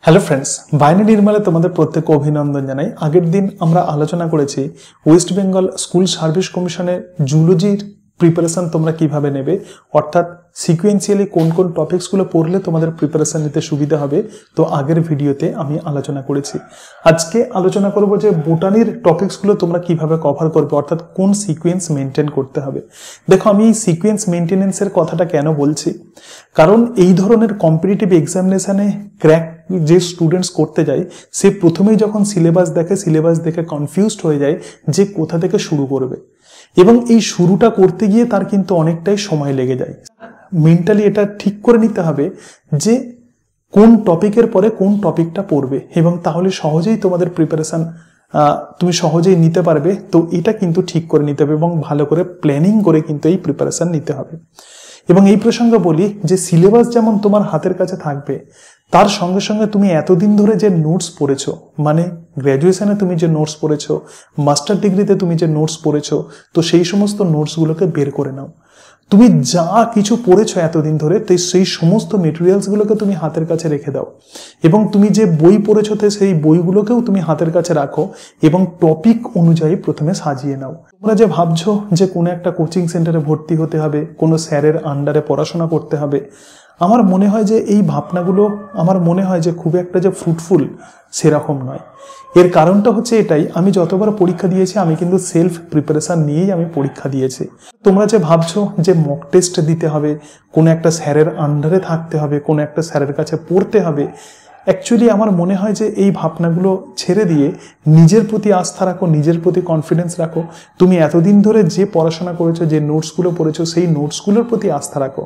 Hello friends, বাইরে নির্মলে তোমাদের প্রত্যেককে অভিনন্দন জানাই। আগের দিন আমরা আলোচনা করেছি ওয়েস্ট বেঙ্গল স্কুল সার্ভিস কমিশনের জুলজির প্রিপারেশন তোমরা কিভাবে নেবে, অর্থাৎ সিকুয়েন্সিয়ালি কোন কোন টপিকসগুলো পড়লে তোমাদের প্রিপারেশন নিতে সুবিধা হবে। তো আগের ভিডিওতে আমি আলোচনা করেছি। আজকে আলোচনা করব যে বোটানির টপিকসগুলো তোমরা কিভাবে কভার করবে, অর্থাৎ কোন সিকুয়েন্স মেনটেন করতে হবে। দেখো, আমি এই সিকুয়েন্স মেনটেনেন্সের কথাটা কেন বলছি, কারণ এই ধরনের কম্পিটিটিভ এক্সামিনেশনে ক্র্যাক যে স্টুডেন্টস করতে যায় সে প্রথমেই যখন সিলেবাস দেখে কনফিউজড হয়ে যায় যে কোথা থেকে শুরু করবে, এবং এই শুরুটা করতে গিয়ে তার কিন্তু অনেকটাই সময় লেগে যায়। মেন্টালি এটা ঠিক করে নিতে হবে যে কোন টপিকের পরে কোন টপিকটা পড়বে, এবং তাহলে সহজেই তোমাদের প্রিপারেশন তুমি সহজেই নিতে পারবে। তো এটা কিন্তু ঠিক করে নিতে হবে এবং ভালো করে প্ল্যানিং করে কিন্তু এই প্রিপারেশন নিতে হবে। এবং এই প্রসঙ্গে বলি যে সিলেবাস যেমন তোমার হাতের কাছে থাকবে, তার সঙ্গে সঙ্গে তুমি এতদিন ধরে যে নোটস পড়েছো, মানে গ্র্যাজুয়েশনে তুমি যে নোটস পড়েছো, মাস্টার ডিগ্রিতে তুমি যে নোটস পড়েছো, তো সেই সমস্ত নোটসগুলোকে বের করে নাও। তুমি যা কিছু পড়েছো এতদিন ধরে, তো সেই সমস্ত মেটেরিয়ালসগুলোকে তুমি হাতের কাছে রেখে দাও, এবং তুমি যে বই পড়েছো সেই বইগুলোকেও তুমি হাতের কাছে রাখো এবং টপিক অনুযায়ী প্রথমে সাজিয়ে নাও। তোমরা যে ভাবছো যে কোনো একটা কোচিং সেন্টারে ভর্তি হতে হবে, কোনো স্যারের আন্ডারে পড়াশোনা করতে হবে, আমার মনে হয় যে এই ভাবনাগুলো আমার মনে হয় যে খুব একটা যে ফ্রুটফুল সেরকম নয়। এর কারণটা হচ্ছে এটাই, আমি যতবার পরীক্ষা দিয়েছি আমি কিন্তু সেলফ প্রিপারেশন নিয়েই আমি পরীক্ষা দিয়েছি। তোমরা যে ভাবছো যে মক টেস্ট দিতে হবে, কোনো একটা স্যারের আন্ডারে থাকতে হবে, কোনো একটা স্যারের কাছে পড়তে হবে, অ্যাকচুয়ালি আমার মনে হয় যে এই ভাবনাগুলো ছেড়ে দিয়ে নিজের প্রতি আস্থা রাখো, নিজের প্রতি কনফিডেন্স রাখো। তুমি এতদিন ধরে যে পড়াশোনা করেছো, যে নোটসগুলো পড়েছো, সেই নোটসগুলোর প্রতি আস্থা রাখো।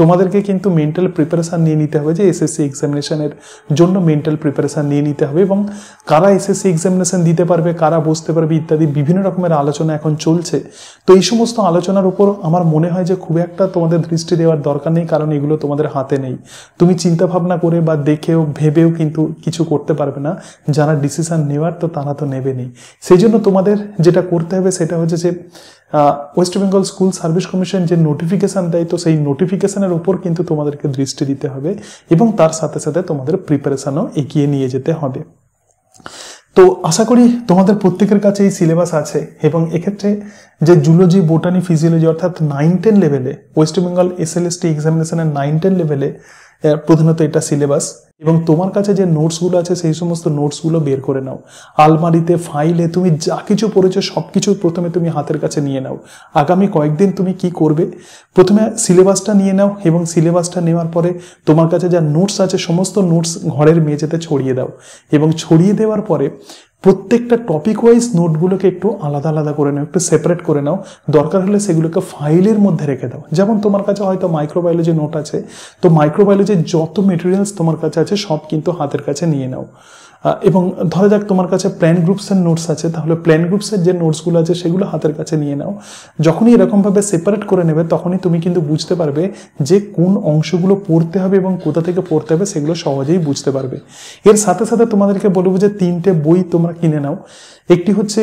তোমাদেরকে কিন্তু মেন্টাল প্রিপারেশন নিয়ে নিতে হবে, যে এসএসসি এক্সামিনেশনের জন্য মেন্টাল প্রিপারেশন নিয়ে নিতে হবে, এবং কারা এসএসসি এক্সামিনেশন দিতে পারবে, কারা বসতে পারবে ইত্যাদি বিভিন্ন রকমের আলোচনা এখন চলছে। তো এই সমস্ত আলোচনার উপর আমার মনে হয় যে খুব একটা তোমাদের দৃষ্টি দেওয়ার দরকার নেই, কারণ এগুলো তোমাদের হাতে নেই। তুমি চিন্তা ভাবনা করে বা দেখেও ভেবেও কিন্তু কিছু করতে পারবে না। যারা ডিসিশন নেওয়ার তো তারা তো নেবেনি। সেই জন্য তোমাদের যেটা করতে হবে সেটা হচ্ছে যে West Bengal school service commission যে নোটিফিকেশন দেয়, তো সেই নোটিফিকেশনের উপর কিন্তু তোমাদেরকে দৃষ্টি দিতে হবে, এবং তার সাথে সাথে তোমাদের প্রিপারেশনও এগিয়ে নিয়ে যেতে হবে। তো আশা করি তোমাদের প্রত্যেকের কাছে এই সিলেবাস আছে, এবং এক্ষেত্রে যে জুলজি, বোটানি, ফিজিওলজি অর্থাৎ 9-10 লেভেলে ওয়েস্ট বেঙ্গল এসএলএসটি এক্সামিনেশনের 9-10 লেভেলে প্রধানত এটা সিলেবাস। এবং তোমার কাছে যে নোটসগুলো আছে সেই সমস্ত নোটসগুলো বের করে নাও। আলমারিতে, ফাইলে তুমি যা কিছু পড়েছো সব কিছু প্রথমে তুমি হাতের কাছে নিয়ে নাও। আগামী কয়েকদিন তুমি কি করবে, প্রথমে সিলেবাসটা নিয়ে নাও, এবং সিলেবাসটা নেওয়ার পরে তোমার কাছে যা নোটস আছে সমস্ত নোটস ঘরের মেঝেতে ছড়িয়ে দাও, এবং ছড়িয়ে দেওয়ার পরে প্রত্যেকটা টপিক ওয়াইজ নোটগুলোকে একটু আলাদা আলাদা করে নাও, একটু সেপারেট করে নাও। দরকার হলে সেগুলোকে ফাইলের মধ্যে রেখে দাও। যেমন তোমার কাছে হয়তো মাইক্রোবায়োলজি নোট আছে, তো মাইক্রোবায়োলজির যত মেটেরিয়ালস তোমার কাছে আছে সব কিন্তু হাতের কাছে নিয়ে নাও। এবং ধরা যাক তোমার কাছে প্ল্যান গ্রুপসের নোটস আছে, তাহলে প্ল্যান গ্রুপসের যে নোটসগুলো আছে সেগুলো হাতের কাছে নিয়ে নাও। যখনই এরকমভাবে সেপারেট করে নেবে তখনই তুমি কিন্তু বুঝতে পারবে যে কোন অংশগুলো পড়তে হবে এবং কোথা থেকে পড়তে হবে, সেগুলো সহজেই বুঝতে পারবে। এর সাথে সাথে তোমাদেরকে বলবো যে 3টে বই তোমরা কিনে নাও। একটি হচ্ছে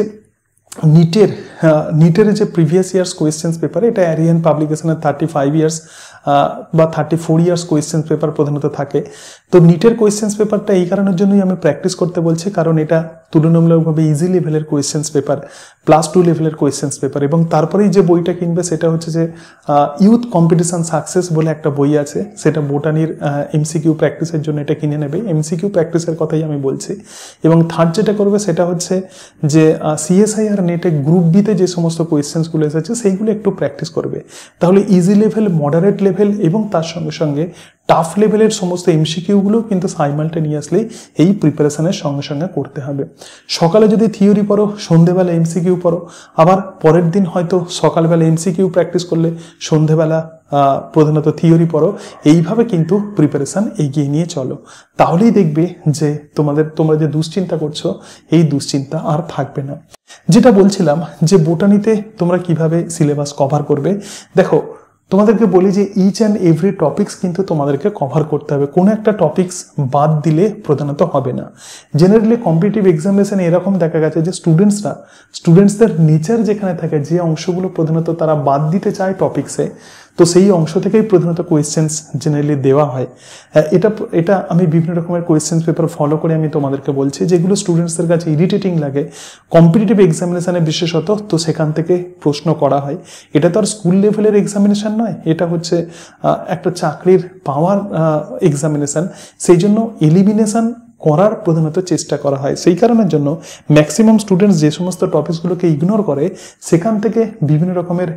নিটের যে প্রিভিয়াস ইয়ার্স কোয়েশ্চেন্স পেপার, এটা অ্যারিয়ান পাবলিকেশনের 35 ইয়ার্স বা 34 ইয়ার্স কোয়েশ্চেন্স পেপার প্রধানত থাকে। তো নিটের কোয়েশ্চেন্স পেপারটা এই কারণের জন্যই আমি প্র্যাকটিস করতে বলছি, কারণ এটা তুলনামূলকভাবে ইজি লেভেলের কোয়েশ্চেন্স পেপার, +2 লেভেলের কোয়েশ্চেন্স পেপার। এবং তারপরেই যে বইটা কিনবে সেটা হচ্ছে যে ইউথ কম্পিটিশন সাকসেস বলে একটা বই আছে, সেটা বোটানির এমসিকিউ প্র্যাকটিসের জন্য এটা কিনে নেবে। এমসিকিউ প্র্যাকটিসের কথাই আমি বলছি। এবং থার্ড যেটা করবে সেটা হচ্ছে যে সিএসআই আর নেটে গ্রুপ বিতে যে সমস্ত কোয়েশ্চেন্সগুলো এসেছে সেইগুলো একটু প্র্যাকটিস করবে। তাহলে ইজি লেভেল, মডারেট লেভেল এবং তার সঙ্গে সঙ্গে টাফ লেভেলের সমস্ত এমসিকিউগুলো কিন্তু সাইমালটেনিয়াসলি এই প্রিপারেশনের সঙ্গে সঙ্গে করতে হবে। সকালে যদি থিওরি পড়ো, সন্ধেবেলা এমসিকিউ পড়ো, আবার পরের দিন হয়তো সকালবেলা এমসিকিউ প্র্যাকটিস করলে, সন্ধেবেলা প্রধানত থিওরি পড়ো। এইভাবে কিন্তু প্রিপারেশন এগিয়ে নিয়ে চলো, তাহলেই দেখবে যে তোমরা যে দুশ্চিন্তা করছো এই দুশ্চিন্তা আর থাকবে না। যেটা বলছিলাম যে বোটানিতে তোমরা কিভাবে সিলেবাস কভার করবে, দেখো তোমাদেরকে বলি যে ইচ অ্যান্ড এভরি টপিকস কিন্তু তোমাদেরকে কভার করতে হবে। কোনো একটা টপিকস বাদ দিলে প্রধানত হবে না। জেনারেলি কম্পিটিটিভ এক্সামিনেশনে এরকম দেখা গেছে যে স্টুডেন্টসদের নেচার যেখানে থাকে, যে অংশগুলো প্রধানত তারা বাদ দিতে চায় টপিক্সে, তো সেই অংশ থেকেই প্রধানত কোয়েশ্চেন্স জেনারেলি দেওয়া হয়। এটা আমি বিভিন্ন রকমের কোয়েশ্চেন্স পেপার ফলো করে আমি তোমাদেরকে বলছি, যেগুলো স্টুডেন্টসদের কাছে ইরিটেটিং লাগে কম্পিটিটিভ এক্সামিনেশনে বিশেষত, তো সেখান থেকে প্রশ্ন করা হয়। এটা তো আর স্কুল লেভেলের এক্সামিনেশন নয়, এটা হচ্ছে একটা চাকরির পাওয়ার এক্সামিনেশন, সেই জন্য এলিমিনেশন করার প্রধানত চেষ্টা করা হয়। সেই কারণের জন্য ম্যাক্সিমাম স্টুডেন্টস যে সমস্ত টপিকসগুলোকে ইগনোর করে সেখান থেকে বিভিন্ন রকমের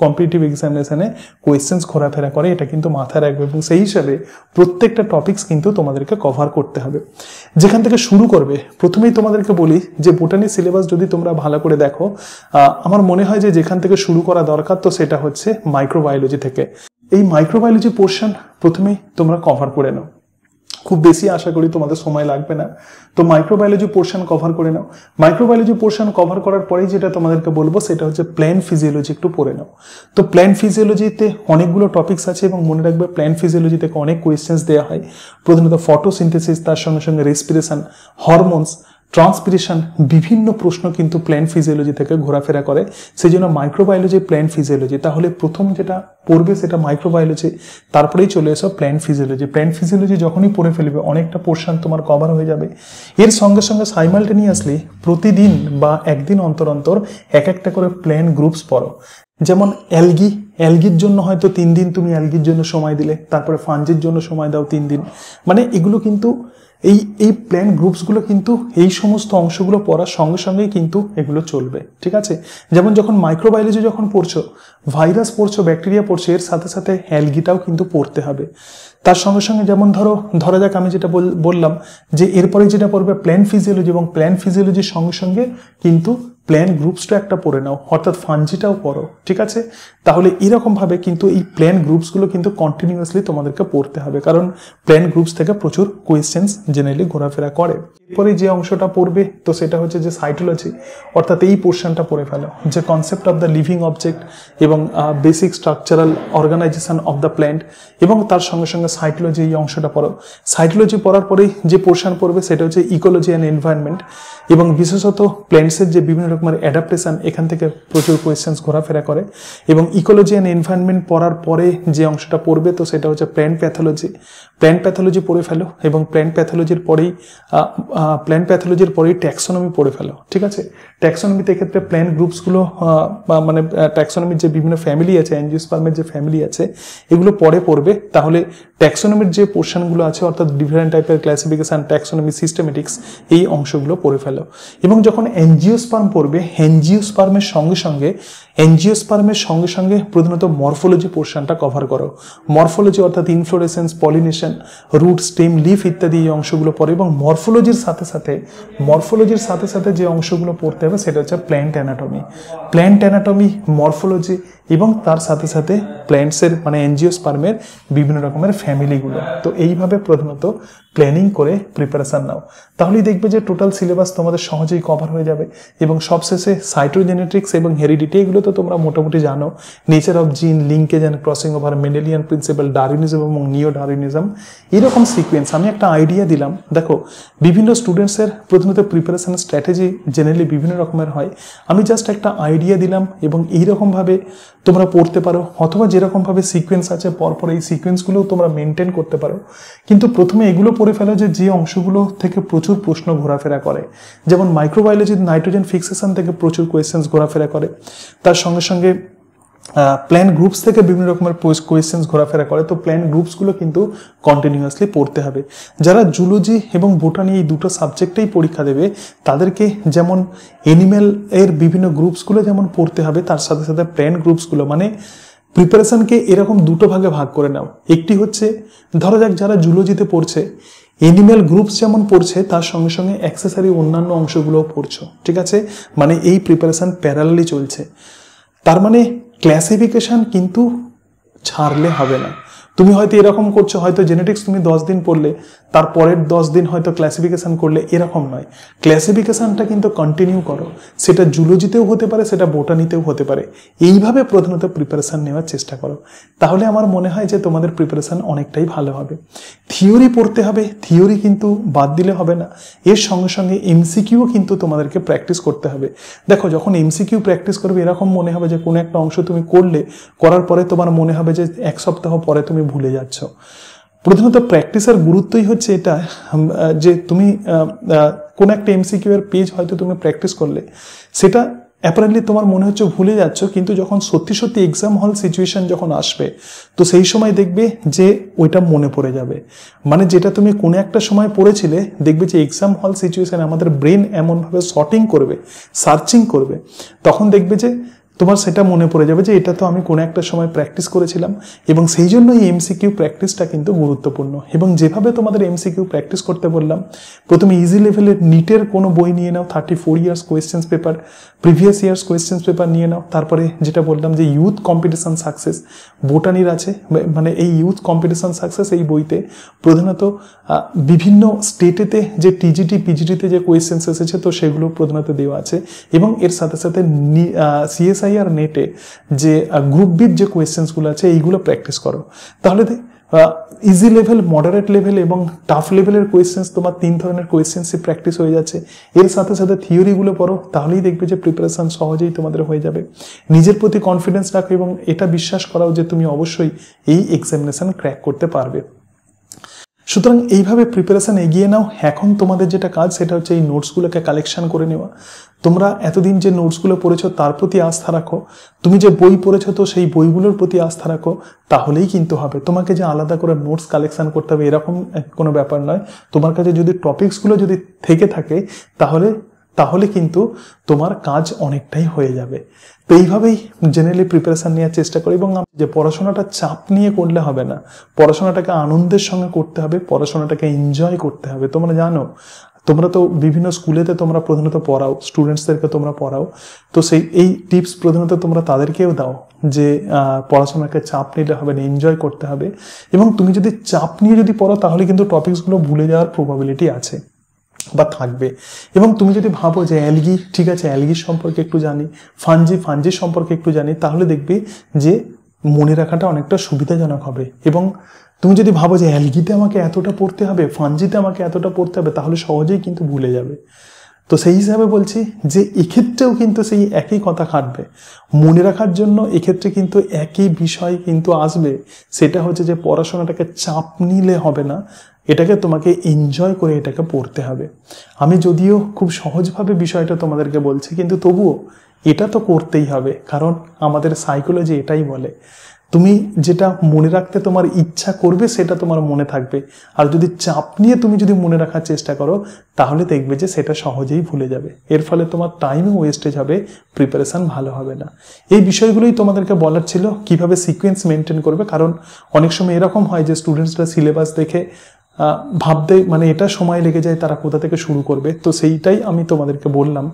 কম্পিটিটিভ এক্সামিনেশনে কোয়েশ্চেন্স ঘোরাফেরা করে, এটা কিন্তু মাথায় রাখবে। এবং সেই হিসাবে প্রত্যেকটা টপিকস কিন্তু তোমাদেরকে কভার করতে হবে। যেখান থেকে শুরু করবে, প্রথমেই তোমাদেরকে বলি যে বোটানি সিলেবাস যদি তোমরা ভালো করে দেখো, আমার মনে হয় যে যেখান থেকে শুরু করা দরকার তো সেটা হচ্ছে মাইক্রোবায়োলজি থেকে। এই মাইক্রোবায়োলজি পোর্শন প্রথমেই তোমরা কভার করে নাও, খুব বেশি আশা করি তোমাদের সময় লাগবে না। তো মাইক্রোবায়োলজি পোর্শন কভার করে নাও। মাইক্রোবায়োলজি পোর্শন কভার করার পরেই যেটা তোমাদেরকে বলবো সেটা হচ্ছে প্ল্যান্ট ফিজিওলজি একটু পড়ে নাও। তো প্ল্যান্ট ফিজিওলজিতে অনেকগুলো টপিকস আছে এবং মনে রাখবে প্ল্যান্ট ফিজিওলজি থেকে অনেক কোয়েশ্চেন্স দেওয়া হয়, প্রধানত ফটোসিনথেসিস, তার সঙ্গে সঙ্গে রেসপিরেশন, হরমোনস, ট্রান্সপিরেশন, বিভিন্ন প্রশ্ন কিন্তু প্ল্যান্ট ফিজিওলজি থেকে ঘোরাফেরা করে। সেই জন্য মাইক্রোবায়োলজি, প্ল্যান্ট ফিজিওলজি, তাহলে প্রথম যেটা পড়বে সেটা মাইক্রোবায়োলজি, তারপরেই চলে এসো প্ল্যান্ট ফিজিওলজি। প্ল্যান্ট ফিজিওলজি যখনই পড়ে ফেলবে অনেকটা পোর্শন তোমার কভার হয়ে যাবে। এর সঙ্গে সঙ্গে সাইমালটেনিয়াসলি প্রতিদিন বা একদিন অন্তর অন্তর এক একটা করে প্ল্যান্ট গ্রুপস পড়ো। যেমন অ্যালগির জন্য হয়তো 3 দিন তুমি অ্যালগির জন্য সময় দিলে, তারপরে ফাঞ্জির জন্য সময় দাও 3 দিন, মানে এগুলো কিন্তু এই প্ল্যান্ট গ্রুপসগুলো কিন্তু এই সমস্ত অংশগুলো পড়ার সঙ্গে সঙ্গেই কিন্তু এগুলো চলবে, ঠিক আছে। যেমন যখন মাইক্রোবায়োলজি যখন পড়ছো, ভাইরাস পড়ছো, ব্যাকটেরিয়া পড়ছো, এর সাথে সাথে অ্যালগিটাও কিন্তু পড়তে হবে। তার সঙ্গে সঙ্গে যেমন ধরা যাক আমি যেটা বললাম যে এরপরে যেটা পড়বে প্ল্যান্ট ফিজিওলজি, এবং প্ল্যান্ট ফিজিওলজির সঙ্গে সঙ্গে কিন্তু প্ল্যান্ট গ্রুপসটা একটা পড়ে নাও, অর্থাৎ ফাঞ্জিটাও পড়ো, ঠিক আছে। তাহলে এরকমভাবে কিন্তু এই প্ল্যান্ট গ্রুপসগুলো কিন্তু কন্টিনিউয়াসলি তোমাদেরকে পড়তে হবে, কারণ প্ল্যান্ট গ্রুপস থেকে প্রচুর কোয়েশ্চেন্স জেনারেলি ঘোরাফেরা করে। এরপরে যে অংশটা পড়বে তো সেটা হচ্ছে যে সাইটোলজি, অর্থাৎ এই পোর্শনটা পড়ে ফেলো, যে concept of the living object এবং basic structural organisation of the plant, এবং তার সঙ্গে সঙ্গে সাইটোলজি এই অংশটা পড়ো। সাইটোলজি পড়ার পরেই যে পোর্শন পড়বে সেটা হচ্ছে ইকোলজি অ্যান্ড এনভায়রনমেন্ট, এবং বিশেষত প্ল্যান্টসের যে বিভিন্ন রকমের অ্যাডাপ্টেশন, এখান থেকে প্রচুর কোয়েশ্চেন্স ঘোরাফেরা করে। এবং ইকোলজি অ্যান্ড এনভায়রনমেন্ট পড়ার পরে যে অংশটা পড়বে তো সেটা হচ্ছে প্ল্যান্ট প্যাথোলজি। প্ল্যান্ট প্যাথোলজি পড়ে ফেলো, এবং প্ল্যান্ট প্যাথোলজির পরেই ট্যাক্সোনমি পড়ে ফেলো, ঠিক আছে। ট্যাক্সোনমিতে এক্ষেত্রে প্ল্যান্ট গ্রুপসগুলো মানে ট্যাক্সোনমির যে বিভিন্ন ফ্যামিলি আছে, অ্যাঞ্জিওস্পার্মের যে ফ্যামিলি আছে, এগুলো পরে পড়বে। তাহলে ট্যাক্সোনমির যে পোর্শনগুলো আছে, অর্থাৎ ডিফারেন্ট টাইপের ক্লাসিফিকেশন, ট্যাক্সোনমি, সিস্টেমেটিক্স, এই অংশগুলো পড়ে ফেলো। এবং যখন অ্যাঞ্জিওস্পার্ম পড়বে, অ্যাঞ্জিওস্পার্মের সঙ্গে সঙ্গে প্রধানত মরফোলজি পোর্শনটা কভার করো। মরফোলজি অর্থাৎ inflorescence, pollination, root, stem, leaf ইত্যাদি এই অংশগুলো পড়ে। এবং মরফোলজির সাথে সাথে যে অংশগুলো পড়তে হবে সেটা হচ্ছে প্ল্যান্ট অ্যানাটমি, মরফোলজি, এবং তার সাথে সাথে প্ল্যান্টসের মানে অ্যাঞ্জিওস্পার্মের বিভিন্ন রকমের ফ্যামিলিগুলো। তো এইভাবে প্রধানত প্ল্যানিং করে প্রিপারেশান নাও, তাহলেই দেখবে যে টোটাল সিলেবাস তোমাদের সহজেই কভার হয়ে যাবে। এবং সবশেষে সাইটোজেনেটিক্স এবং হেরিডিটি, এগুলো তো তোমরা মোটামুটি জানো। নেচার অফ জিন, linkage and crossing over, Mendelian principal, Darwinism এবং নিও ডারউইনিজম, এরকম সিকোয়েন্স। আমি একটা আইডিয়া দিলাম, দেখো বিভিন্ন স্টুডেন্টসের প্রধানত প্রিপারেশন স্ট্র্যাটেজি জেনারেলি বিভিন্ন রকমের হয়। আমি জাস্ট একটা আইডিয়া দিলাম, এবং এইরকমভাবে তোমরা পড়তে পারো, অথবা যেরকমভাবে সিকোয়েন্স আছে পরপর এই সিকোয়েন্সগুলোও তোমরা মেনটেন করতে পারো। কিন্তু প্রথমে এগুলো পড়ে ফেলো যে অংশগুলো থেকে প্রচুর প্রশ্ন ঘোরাফেরা করে। যেমন মাইক্রোবায়োলজির নাইট্রোজেন ফিক্সেশন থেকে প্রচুর কোয়েশ্চেন্স ঘোরাফেরা করে, তার সঙ্গে সঙ্গে প্ল্যান্ট গ্রুপস থেকে বিভিন্ন রকমের কোয়েশ্চেন্স ঘোরাফেরা করে। তো প্ল্যান্ট গ্রুপসগুলো কিন্তু কন্টিনিউয়াসলি পড়তে হবে। যারা জুলজি এবং বোটানি এই দুটো সাবজেক্টেই পরীক্ষা দেবে তাদেরকে যেমন এনিম্যাল এর বিভিন্ন গ্রুপসগুলো যেমন পড়তে হবে, তার সাথে সাথে প্ল্যান্ট গ্রুপসগুলো, মানে প্রিপারেশনকে এরকম দুটো ভাগে ভাগ করে নাও। একটি হচ্ছে ধরা যাক যারা জুলজিতে পড়ছে, এনিম্যাল গ্রুপস যেমন পড়ছে তার সঙ্গে সঙ্গে অ্যাক্সেসরি অন্যান্য অংশগুলোও পড়ছো, ঠিক আছে। মানে এই প্রিপারেশন প্যারালালি চলছে। তার মানে ক্লাসিফিকেশন কিন্তু ছাড়লে হবে না। তুমি হয়তো এরকম করছো, হয়তো জেনেটিক্স তুমি 10 দিন পড়লে, তারপরের 10 দিন হয়তো ক্লাসিফিকেশন করলে, এরকম নয়। ক্লাসিফিকেশনটা কিন্তু কন্টিনিউ করো, সেটা জুলজিতেও হতে পারে, সেটা বোটানিতেও হতে পারে। এইভাবে প্রধানত প্রিপারেশন নেওয়ার চেষ্টা করো, তাহলে আমার মনে হয় যে তোমাদের প্রিপারেশন অনেকটাই ভালো হবে। থিওরি পড়তে হবে, থিওরি কিন্তু বাদ দিলে হবে না, এর সঙ্গে সঙ্গে এমসিকিউ কিন্তু তোমাদেরকে প্র্যাকটিস করতে হবে। দেখো, যখন এমসিকিউ প্র্যাকটিস করবে এরকম মনে হবে যে কোনো একটা অংশ তুমি করার পরে তোমার মনে হবে যে 1 সপ্তাহ পরে তুমি ভুলে যাচ্ছ। প্রধানত প্র্যাকটিসের গুরুত্বই হচ্ছে এটা যে তুমি কোন একটা এমসিকিউ এর পেজ হয়তো তুমি প্র্যাকটিস করলে, সেটা অ্যাপারেন্টলি তোমার মনে হচ্ছে ভুলে যাচ্ছ, কিন্তু যখন সত্যি সত্যি এক্সাম হল সিচুয়েশন যখন আসবে, তো সেই সময় দেখবে যে ওইটা মনে পড়ে যাবে। মানে যেটা তুমি কোনো একটা সময় পড়েছিলে, দেখবে যে এক্সাম হল সিচুয়েশন আমাদের ব্রেন এমনভাবে সর্টিং করবে, সার্চিং করবে, তখন দেখবে যে তোমার সেটা মনে পড়ে যাবে যে এটা তো আমি কোনো একটা সময় প্র্যাকটিস করেছিলাম। এবং সেই জন্য এই এমসিকিউ প্র্যাকটিসটা কিন্তু গুরুত্বপূর্ণ। এবং যেভাবে তোমাদের এমসিকিউ প্র্যাকটিস করতে বললাম, প্রথমে ইজি লেভেলের নিটের কোনো বই নিয়ে নাও, 34 years questions paper, previous years questions paper নিয়ে নাও। তারপরে যেটা বললাম যে ইউথ কম্পিটিশন সাকসেস বোটানির আছে, মানে এই ইউথ কম্পিটিশন সাকসেস এই বইতে প্রধানত বিভিন্ন স্টেটেতে যে টিজিটি পিজিটিতে যে কোয়েশ্চেন্স এসেছে, তো সেগুলো প্রধানত দেওয়া আছে। এবং এর সাথে সাথে সিএসআইআর নেটে যে গ্রুপ বির যে কোয়েশ্চেন্সগুলো আছে এইগুলো প্র্যাকটিস করো, তাহলে ইজি লেভেল, মডারেট লেভেল এবং টাফ লেভেলের কোয়েশ্চেন্স, তোমার 3 ধরনের কোয়েশ্চেন্সই প্র্যাকটিস হয়ে যাচ্ছে। এর সাথে সাথে থিওরিগুলো পড়ো, তাহলেই দেখবে যে প্রিপারেশন সহজেই তোমাদের হয়ে যাবে। নিজের প্রতি কনফিডেন্স রাখো এবং এটা বিশ্বাস করাও যে তুমি অবশ্যই এই এক্সামিনেশন ক্র্যাক করতে পারবে। সুতরাং এইভাবে প্রিপারেশন এগিয়ে নাও। এখন তোমাদের যেটা কাজ সেটা হচ্ছে এই নোটসগুলোকে কালেকশন করে নেওয়া। তোমরা এতদিন যে নোটসগুলো পড়েছো তার প্রতি আস্থা রাখো, তুমি যে বই পড়েছো তো সেই বইগুলোর প্রতি আস্থা রাখো, তাহলেই কিন্তু হবে। তোমাকে যে আলাদা করে নোটস কালেকশন করতে হবে এরকম কোনো ব্যাপার নয়। তোমার কাছে যদি টপিকসগুলো যদি থেকে থাকে তাহলে কিন্তু তোমার কাজ অনেকটাই হয়ে যাবে। তো এইভাবেই জেনারেলি প্রিপারেশন নেওয়ার চেষ্টা করি। এবং যে পড়াশোনাটা চাপ নিয়ে করলে হবে না, পড়াশোনাটাকে আনন্দের সঙ্গে করতে হবে, পড়াশোনাটাকে এনজয় করতে হবে। তোমরা জানো, তোমরা তো বিভিন্ন স্কুলেতে তোমরা প্রধানত পড়াও, স্টুডেন্টসদেরকে তোমরা পড়াও, তো এই টিপস প্রধানত তোমরা তাদেরকেও দাও যে পড়াশোনাকে চাপ নিলে হবে না, এনজয় করতে হবে। এবং তুমি যদি চাপ নিয়ে যদি পড়ো তাহলে কিন্তু টপিকসগুলো ভুলে যাওয়ার প্রবাবিলিটি আছে বা থাকবে। এবং তুমি যদি ভাবো যে অ্যালগি, ঠিক আছে অ্যালগি সম্পর্কে একটু জানি, ফাঞ্জি সম্পর্কে একটু জানি, তাহলে দেখবে যে মনে রাখাটা অনেকটা সুবিধাজনক হবে। এবং তুমি যদি ভাবো যে অ্যালগিতে আমাকে এতটা পড়তে হবে, ফাঞ্জিতে আমাকে এতটা পড়তে হবে, তাহলে সহজেই কিন্তু ভুলে যাবে। তো সেই হিসাবে বলছি যে এক্ষেত্রেও কিন্তু সেই একই কথা খাটবে। মনে রাখার জন্য এক্ষেত্রে কিন্তু একই বিষয় কিন্তু আসবে, সেটা হচ্ছে যে পড়াশোনাটাকে চাপ নিলে হবে না, এটাকে তোমাকে এনজয় করে এটাকে পড়তে হবে। আমি যদিও খুব সহজভাবে বিষয়টা তোমাদেরকে বলছি, কিন্তু তবুও এটা তো করতেই হবে, কারণ আমাদের সাইকোলজি এটাই বলে তুমি যেটা মনে রাখতে তোমার ইচ্ছা করবে সেটা তোমার মনে থাকবে, আর যদি চাপ নিয়ে তুমি যদি মনে রাখার চেষ্টা করো তাহলে দেখবে যে সেটা সহজেই ভুলে যাবে। এর ফলে তোমার টাইমও ওয়েস্টেজ হবে, প্রিপারেশন ভালো হবে না। এই বিষয়গুলোই তোমাদেরকে বলার ছিল, কিভাবে সিকোয়েন্স মেনটেন করবে। কারণ অনেক সময় এরকম হয় যে স্টুডেন্টসরা সিলেবাস দেখে ভাবতে মানে এটা সময় লেগে যায় তারা কোথা থেকে শুরু করবে। তো সেইটাই আমি তোমাদেরকে বললাম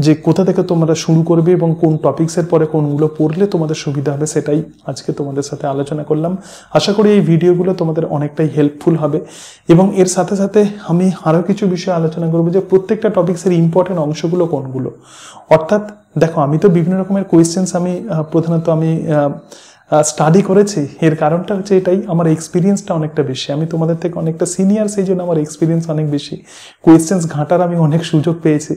যে কোথা থেকে তোমরা শুরু করবে এবং কোন টপিক্সের পরে কোনগুলো পড়লে তোমাদের সুবিধা হবে, সেটাই আজকে তোমাদের সাথে আলোচনা করলাম। আশা করি এই ভিডিওগুলো তোমাদের অনেকটাই হেল্পফুল হবে। এবং এর সাথে সাথে আমি আরও কিছু বিষয় আলোচনা করবো যে প্রত্যেকটা টপিক্সের ইম্পর্টেন্ট অংশগুলো কোনগুলো। অর্থাৎ দেখো, আমি তো বিভিন্ন রকমের কোয়েশ্চেন্স আমি প্রধানত স্টাডি করেছি। এর কারণটা হচ্ছে এটাই, আমার এক্সপিরিয়েন্সটা অনেকটা বেশি, আমি তোমাদের থেকে অনেকটা সিনিয়র, সেই জন্য আমার এক্সপিরিয়েন্স অনেক বেশি, কোয়েশ্চেন্স ঘাঁটার আমি অনেক সুযোগ পেয়েছি।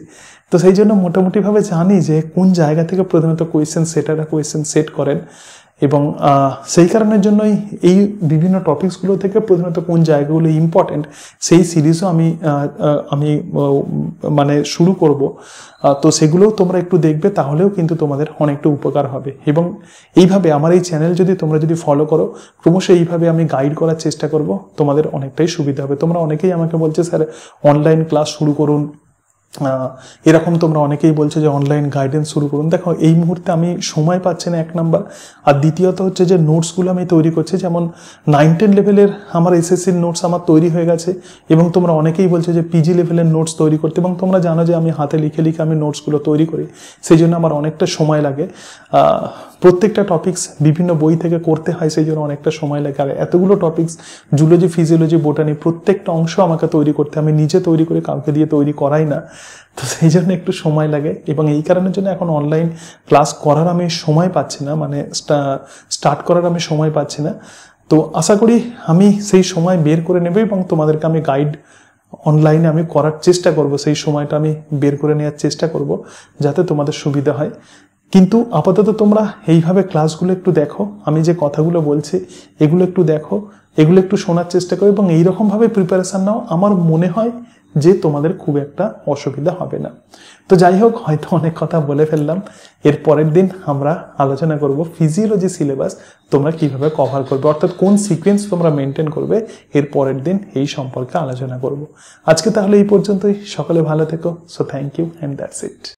তো সেই জন্য মোটামুটিভাবে জানি যে কোন জায়গা থেকে প্রধানত কোয়েশ্চেন সেটাররা কোয়েশ্চেন সেট করেন। এবং সেই কারণের জন্যই এই বিভিন্ন টপিকসগুলো থেকে প্রধানত কোন জায়গাগুলো ইম্পর্টেন্ট সেই সিরিজও আমি মানে শুরু করব। তো সেগুলোও তোমরা একটু দেখবে, তাহলেও কিন্তু তোমাদের অনেকটা উপকার হবে। এবং এইভাবে আমার এই চ্যানেল তোমরা যদি ফলো করো, ক্রমশ এইভাবে আমি গাইড করার চেষ্টা করব, তোমাদের অনেকটাই সুবিধা হবে। তোমরা অনেকেই আমাকে বলছে স্যার অনলাইন ক্লাস শুরু করুন, এরকম তোমরা অনেকেই বলছো যে অনলাইন গাইডেন্স শুরু করুন। দেখো, এই মুহূর্তে আমি সময় পাচ্ছি না, 1 নাম্বার, আর দ্বিতীয়ত হচ্ছে যে নোটসগুলো আমি তৈরি করছি, যেমন 9-10 লেভেলের আমার এসএসসির নোটস আমার তৈরি হয়ে গেছে। এবং তোমরা অনেকেই বলছো যে পিজি লেভেলের নোটস তৈরি করতে, এবং তোমরা জানো যে আমি হাতে লিখে লিখে আমি নোটসগুলো তৈরি করি, সেই জন্য আমার অনেকটা সময় লাগে। প্রত্যেকটা টপিকস বিভিন্ন বই থেকে করতে হয়, সেই জন্য অনেকটা সময় লাগে। আর এতগুলো টপিকস, জুলজি, ফিজিওলজি, বোটানি, প্রত্যেকটা অংশ আমাকে তৈরি করতে, আমি নিজে তৈরি করে কাউকে দিয়ে তৈরি করাই না, তো সেই জন্য একটু সময় লাগে। এবং এই কারণের জন্য এখন অনলাইন ক্লাস করার আমি সময় পাচ্ছি না, মানে স্টার্ট করার আমি সময় পাচ্ছি না। তো আশা করি আমি সেই সময় বের করে নেব এবং তোমাদেরকে আমি গাইড অনলাইনে আমি করার চেষ্টা করব, সেই সময়টা আমি বের করে নেওয়ার চেষ্টা করব যাতে তোমাদের সুবিধা হয়। কিন্তু আপাতত তোমরা এইভাবে ক্লাসগুলো একটু দেখো, আমি যে কথাগুলো বলছি এগুলো একটু দেখো, এগুলো একটু শোনার চেষ্টা করো এবং এইরকমভাবে প্রিপারেশান নাও। আমার মনে হয় যে তোমাদের খুব একটা অসুবিধা হবে না। তো যাই হোক, হয়তো অনেক কথা বলে ফেললাম। এর পরের দিন আমরা আলোচনা করব ফিজিওলজি সিলেবাস তোমরা কিভাবে কভার করবে, অর্থাৎ কোন সিকোয়েন্স তোমরা মেনটেন করবে, এর পরের দিন এই সম্পর্কে আলোচনা করব। আজকে তাহলে এই পর্যন্তই। সকলে ভালো থেকো। So thank you and that's it.